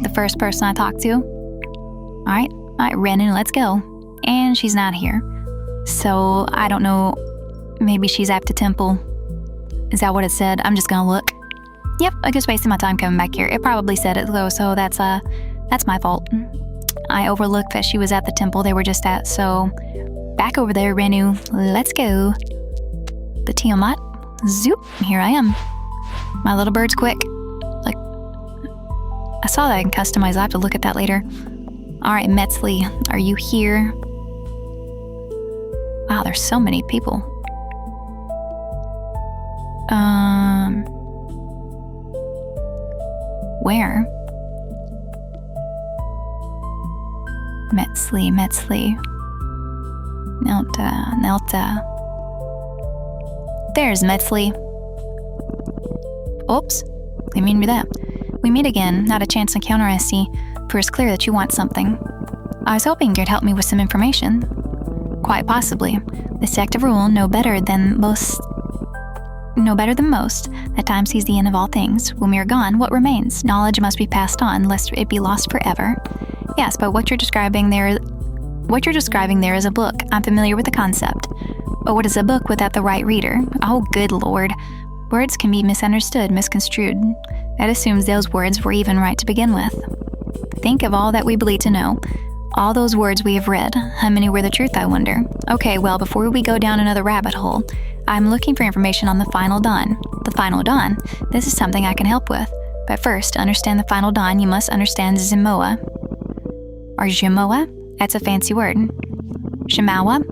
The first person I talked to? All right, Renan, let's go. And she's not here. So, I don't know, maybe she's at the temple. Is that what it said? I'm just gonna look. Yep, I just wasted my time coming back here. It probably said it though, so that's my fault. I overlooked that she was at the temple they were just at, so back over there, Renu. Let's go. The Tiamat. Zoop, here I am. My little bird's quick. Like, I saw that I can customize. I'll have to look at that later. All right, Metzli, are you here? Wow, there's so many people. Where? Metzli. Nelta. There's Metzli. Oops, didn't mean to do that. We meet again, not a chance encounter, I see, for it's clear that you want something. I was hoping you'd help me with some information. Quite possibly. The sect of Rule know better than most. That time sees the end of all things. When we are gone, what remains? Knowledge must be passed on, lest it be lost forever. Yes, but what you're describing there is a book. I'm familiar with the concept. But what is a book without the right reader? Oh, good lord. Words can be misunderstood, misconstrued. That assumes those words were even right to begin with. Think of all that we believe to know. All those words we have read. How many were the truth, I wonder? Okay, well, before we go down another rabbit hole, I'm looking for information on the Final Dawn. The Final Dawn? This is something I can help with. But first, to understand the Final Dawn, you must understand Zimoa. Or Zimoa? That's a fancy word. Shimawa?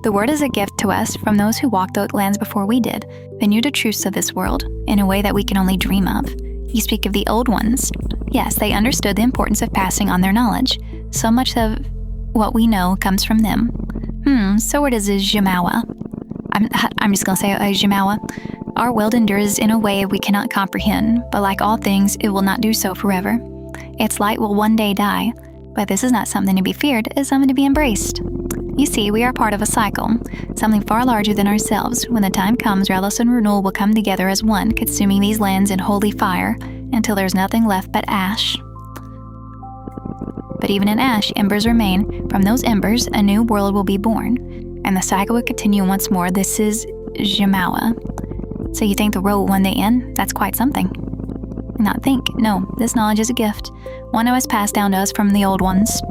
The word is a gift to us from those who walked the lands before we did. They knew the truths of this world, in a way that we can only dream of. You speak of the old ones. Yes, they understood the importance of passing on their knowledge. So much of what we know comes from them. So it is a Jimawa. I'm just gonna say a Jimawa. Our world endures in a way we cannot comprehend, but like all things, it will not do so forever. Its light will one day die, but this is not something to be feared, it's something to be embraced. You see, we are part of a cycle, something far larger than ourselves. When the time comes, Relos and renewal will come together as one, consuming these lands in holy fire, until there's nothing left but ash. But even in ash, embers remain. From those embers, a new world will be born, and the cycle will continue once more. This is Jamawa. So you think the road will one day end? That's quite something. Not think. No, this knowledge is a gift. One that was passed down to us from the old ones.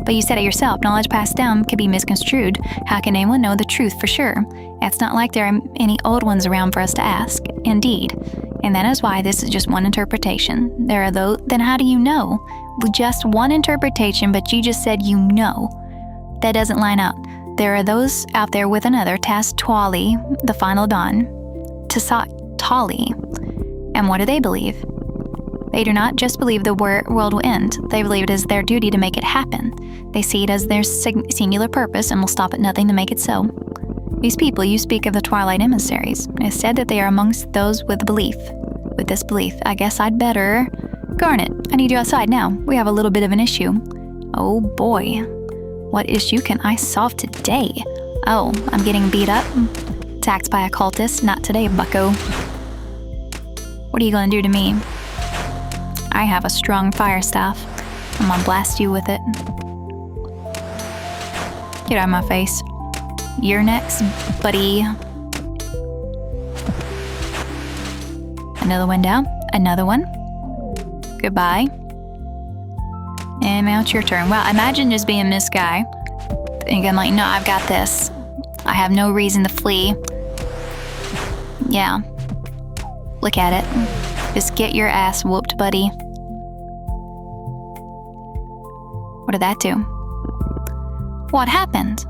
But you said it yourself, knowledge passed down could be misconstrued. How can anyone know the truth for sure? It's not like there are any old ones around for us to ask. Indeed. And that is why this is just one interpretation. There are those. Then how do you know? Just one interpretation, but you just said you know. That doesn't line up. There are those out there with another, Twali, the final dawn. Tali. And what do they believe? They do not just believe the world will end. They believe it is their duty to make it happen. They see it as their singular purpose and will stop at nothing to make it so. These people you speak of the Twilight emissaries. It is said that they are amongst those with belief. With this belief, I guess I'd better... Garnet, I need you outside now. We have a little bit of an issue. Oh boy. What issue can I solve today? Oh, I'm getting beat up. Attacked by a cultist. Not today, bucko. What are you gonna do to me? I have a strong fire staff. I'm gonna blast you with it. Get out of my face. You're next, buddy. Another one down. Another one. Goodbye. And now it's your turn. Well, imagine just being this guy. Thinking like, no, I've got this. I have no reason to flee. Yeah. Look at it. Just get your ass whooped, buddy. What did that do? What happened?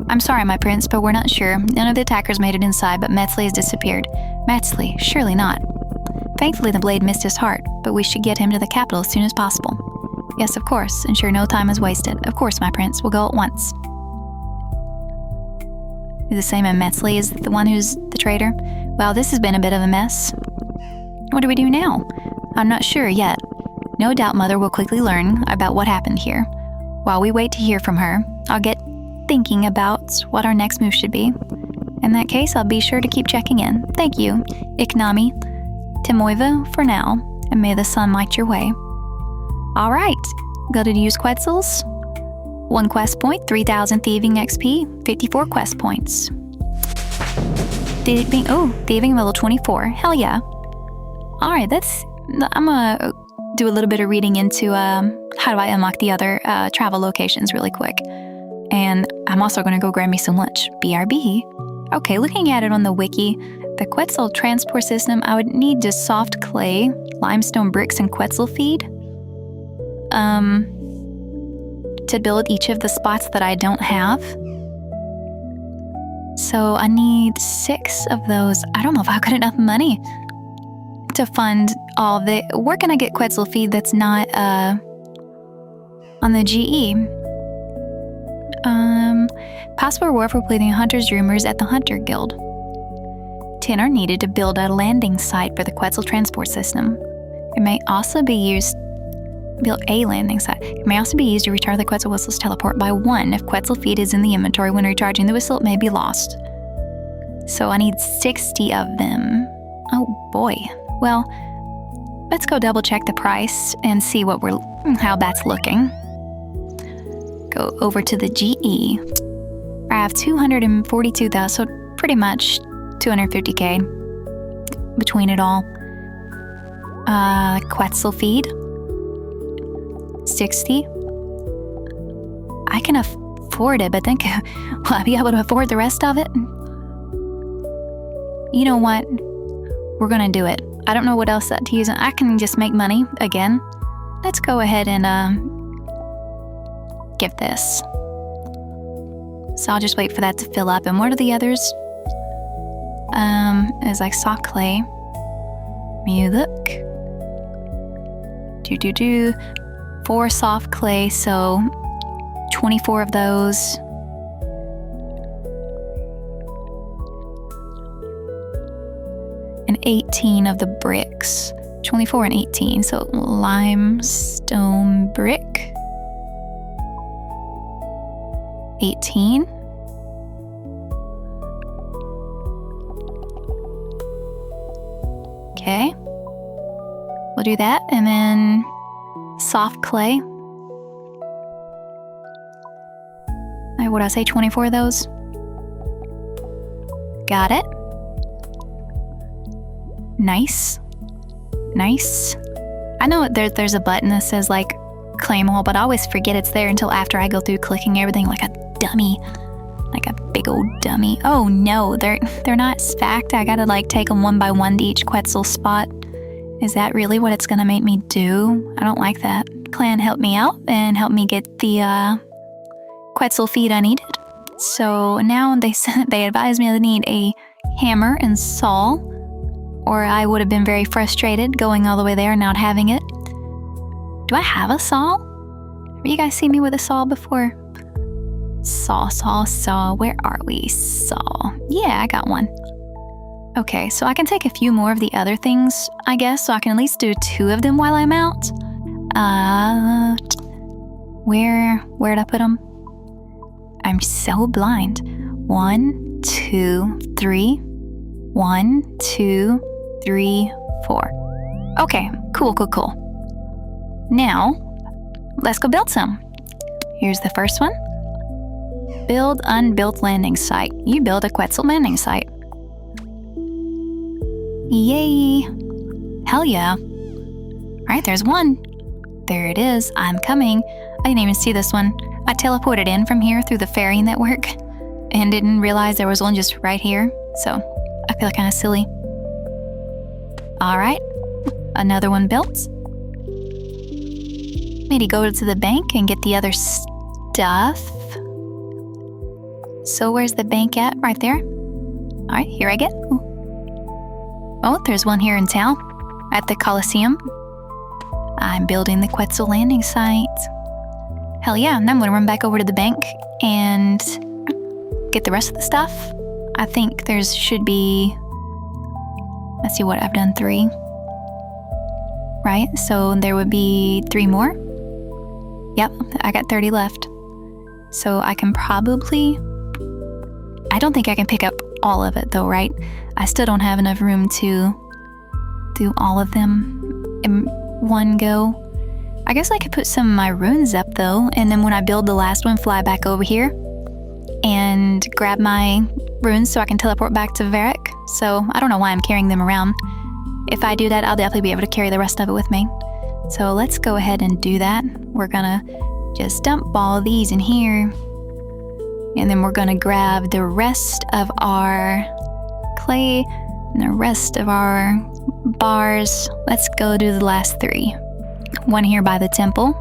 I'm sorry, my prince, but we're not sure. None of the attackers made it inside, but Metzli has disappeared. Metzli? Surely not. Thankfully, the blade missed his heart, but we should get him to the capital as soon as possible. Yes, of course. Ensure no time is wasted. Of course, my prince. We'll go at once. Is the same as Metzli is the one who's the traitor? Well, this has been a bit of a mess. What do we do now? I'm not sure yet. No doubt Mother will quickly learn about what happened here. While we wait to hear from her, I'll get thinking about what our next move should be. In that case, I'll be sure to keep checking in. Thank you, Iknami. Timoiva for now, and may the sun light your way. All right, go to use Quetzals. 1 quest point, 3,000 thieving XP, 54 quest points. Thieving level 24. Hell yeah. All right, I'm gonna do a little bit of reading into how do I unlock the other travel locations really quick. And I'm also gonna go grab me some lunch. BRB. Okay, looking at it on the wiki, the Quetzal transport system, I would need just soft clay, limestone bricks, and Quetzal feed. To build each of the spots that I don't have. So I need 6 of those. I don't know if I've got enough money to fund all of it. Where can I get Quetzal feed that's not on the GE? Possible reward for completing Hunter's Rumors at the Hunter Guild. 10 are needed to build a landing site for the Quetzal transport system. It may also be used build a landing site. It may also be used to recharge the Quetzal whistle's teleport by 1. If Quetzal feed is in the inventory when recharging the whistle, it may be lost. So I need 60 of them. Oh boy. Well, let's go double check the price and see how that's looking. Go over to the GE. I have 242,000, so pretty much 250k between it all. Quetzal feed. 60. I can afford it, but then will I be able to afford the rest of it? You know what? We're gonna do it. I don't know what else to use. I can just make money again. Let's go ahead and give this. So I'll just wait for that to fill up. And what are the others? It's like soft clay. You look. 4 soft clay, so 24 of those. 18 of the bricks. 24 and 18, so limestone brick. 18. Okay. We'll do that, and then soft clay. What did I say, 24 of those? Got it. Nice. Nice. I know there's a button that says like claim all, but I always forget it's there until after I go through clicking everything like a dummy. Like a big old dummy. Oh no, they're not stacked. I gotta like take them one by one to each Quetzal spot. Is that really what it's gonna make me do? I don't like that. Clan helped me out and helped me get the Quetzal feed I needed. So now they advised me I need a hammer and saw, or I would have been very frustrated going all the way there and not having it. Do I have a saw? Have you guys seen me with a saw before? Saw. Where are we? Saw. Yeah, I got one. Okay, so I can take a few more of the other things, I guess, so I can at least do 2 of them while I'm out. Where'd I put them? I'm so blind. 1, 2, 3. 1, 2, 3, 4. Okay, cool. Now, let's go build some. Here's the first one. Build unbuilt landing site. You build a Quetzal landing site. Yay! Hell yeah. Alright, there's one. There it is. I'm coming. I didn't even see this one. I teleported in from here through the ferry network and didn't realize there was one just right here. So I feel kind of silly. Alright, another one built. Maybe go to the bank and get the other stuff. So where's the bank at? Right there. Alright, here I get. Oh, there's one here in town at the Colosseum. I'm building the Quetzal landing site. Hell yeah, and I'm gonna run back over to the bank and get the rest of the stuff. I think should be, let's see what, I've done 3. Right, so there would be 3 more. Yep, I got 30 left. So I can probably, I don't think I can pick up all of it though, right? I still don't have enough room to do all of them in one go. I guess I could put some of my runes up though, and then when I build the last one, fly back over here and grab my runes so I can teleport back to Varric. So I don't know why I'm carrying them around. If I do that, I'll definitely be able to carry the rest of it with me. So let's go ahead and do that. We're gonna just dump all these in here, and then we're gonna grab the rest of our clay and the rest of our bars. Let's go do the last 3. One here by the temple.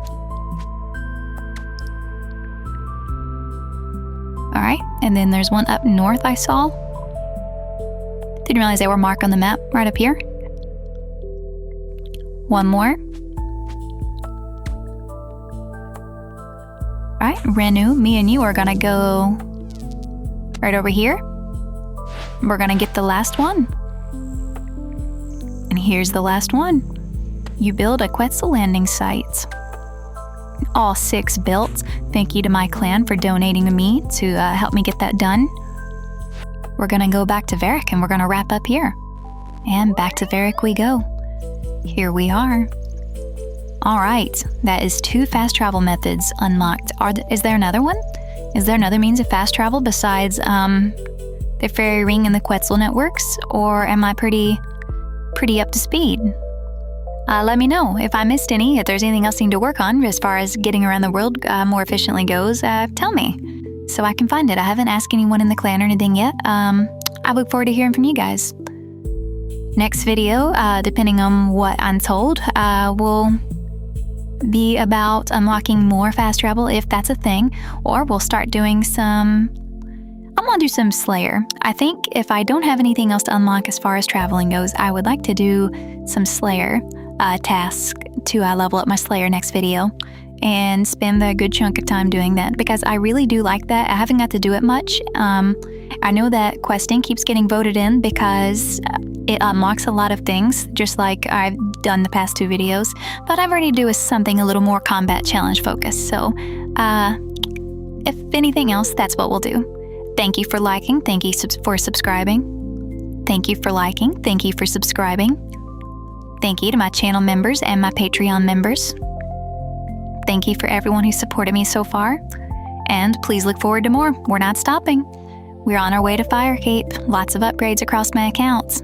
Alright, and then there's one up north I saw. Didn't realize they were marked on the map right up here. One more. Alright, Renu, me and you are gonna go right over here. We're gonna get the last one. And here's the last one. You build a Quetzal landing site. All 6 built. Thank you to my clan for donating to me to help me get that done. We're gonna go back to Varric and we're gonna wrap up here. And back to Varric we go. Here we are. Alright, that is 2 fast travel methods unlocked. Is there another one? Is there another means of fast travel besides the fairy ring and the Quetzal networks? Or am I pretty up to speed? Let me know if I missed any, if there's anything else I need to work on as far as getting around the world more efficiently goes. Tell me so I can find it. I haven't asked anyone in the clan or anything yet. I look forward to hearing from you guys. Next video, depending on what I'm told, will be about unlocking more fast travel if that's a thing, or we'll start doing I'm gonna do some Slayer. I think if I don't have anything else to unlock as far as traveling goes, I would like to do some Slayer task to level up my Slayer next video. and spend a good chunk of time doing that because I really do like that. I haven't got to do it much. I know that questing keeps getting voted in because it unlocks a lot of things, just like I've done the past 2 videos, but I've already do something a little more combat challenge focused. So, if anything else, that's what we'll do. Thank you for liking. Thank you for subscribing. Thank you for liking. Thank you for subscribing. Thank you to my channel members and my Patreon members. Thank you for everyone who supported me so far. And please look forward to more. We're not stopping. We're on our way to Firecape. Lots of upgrades across my accounts.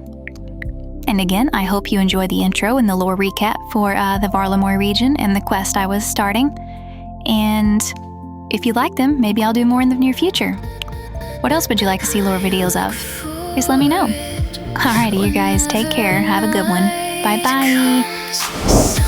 And again, I hope you enjoyed the intro and the lore recap for the Varlamorian region and the quest I was starting. And if you like them, maybe I'll do more in the near future. What else would you like to see lore videos of? Just let me know. Alrighty, you guys, take care. Have a good one. Bye-bye.